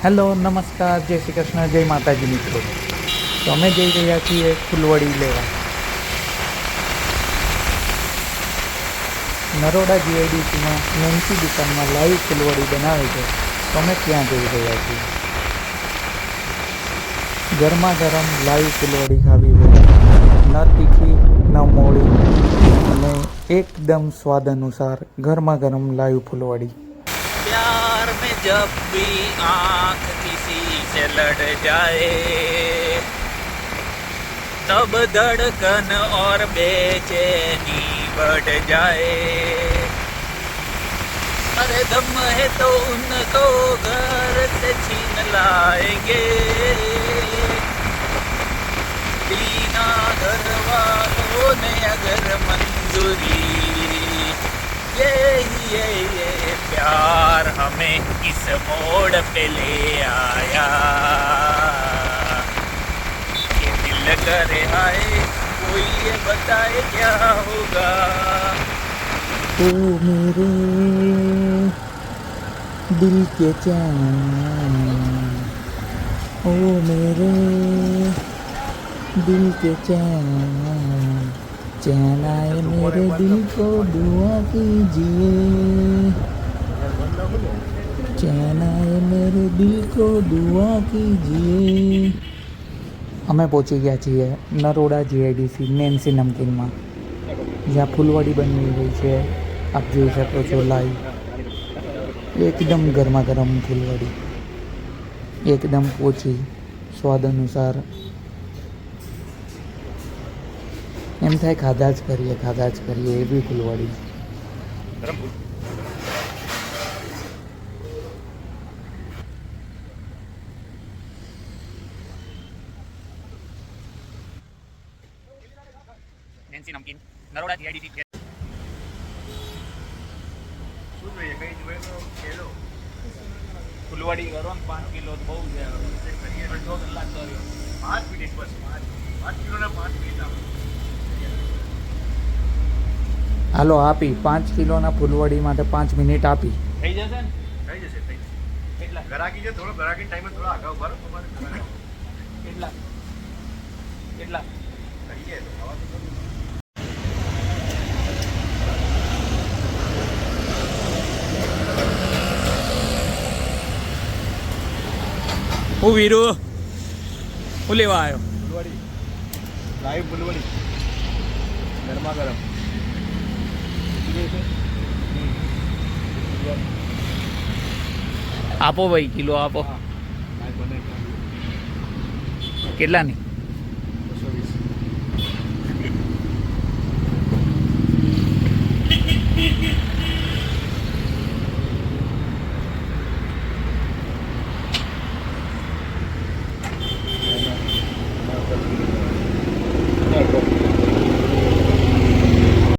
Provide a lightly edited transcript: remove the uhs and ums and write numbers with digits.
Hello, નમસ્કાર, જય શ્રી કૃષ્ણ, જય માતાજી મિત્રો. તો અમે જઈ રહ્યા છીએ ફૂલવડી લેવા. નરોડા જીઆઈડીસીમાં નેન્સી દુકાનમાં લાઈવ ફૂલવડી બનાવે છે. તો અમે ત્યાં જઈ રહ્યા છીએ. ગરમા ગરમ લાઈવ ફૂલવડી ખાવી હોય, ન તીખી ન મોળી અને એકદમ સ્વાદ અનુસાર ગરમા ગરમ લાઈવ ફૂલવડી. प्यार में जब भी आँख किसी से लड़ जाए तब धड़कन और बेचैनी बढ़ जाए. अरे दम है तो उनको घर से छीन लाएंगे, बिना घर वालों ने अगर मंजूरी. ये प्यार हमें इस मोड़ पे ले आया कि दिल करे हाय कोई ये बताए क्या होगा. ओ मेरे दिल के चैन, ओ मेरे दिल के चैन, चैन आए मेरे दिल को दुआ कीजिए, चैन आए मेरे दिल को दुआ કીજીએ. અમે પહોંચી ગયા છીએ નરોડા જીઆઈડીસી નેન્સી નમકીનમાં, જ્યાં ફૂલવડી બની રહી છે. આપ જોઈ શકો છો લાઈવ. એકદમ ગરમા ગરમ ફૂલવડી, એકદમ પોચી, સ્વાદ અનુસાર. એમ થાય ખાધા જ કરીએ એવી ફૂલવડી. નેન્સી નમકીન નરોડા જીઆઈડીસી. શું જોઈએ કઈ જોઈએ તો કેલો ફૂલવાડી કરો ને 5 કિલો બહુ છે. અડધો કલાક તો 5 મિનિટ બસ 5 કિલોના 5 મિનિટ આપો. હાલો આપી 5 કિલોના ફૂલવડી માટે 5 મિનિટ આપી. થઈ જશે ને? થઈ જશે. કેટલા ગરાકી છે, થોડો ગરાકી ટાઈમે થોડા અગાઉ ભરો તમારે કેટલા કેટલા કહીએ તો ખાવા તો હું વીરુ હું લેવા આવ્યો. ફૂલવાડી લાઈવ ફૂલવાડી ગરમા ગરમ આપો ભાઈ, કિલો આપો. કેટલાની?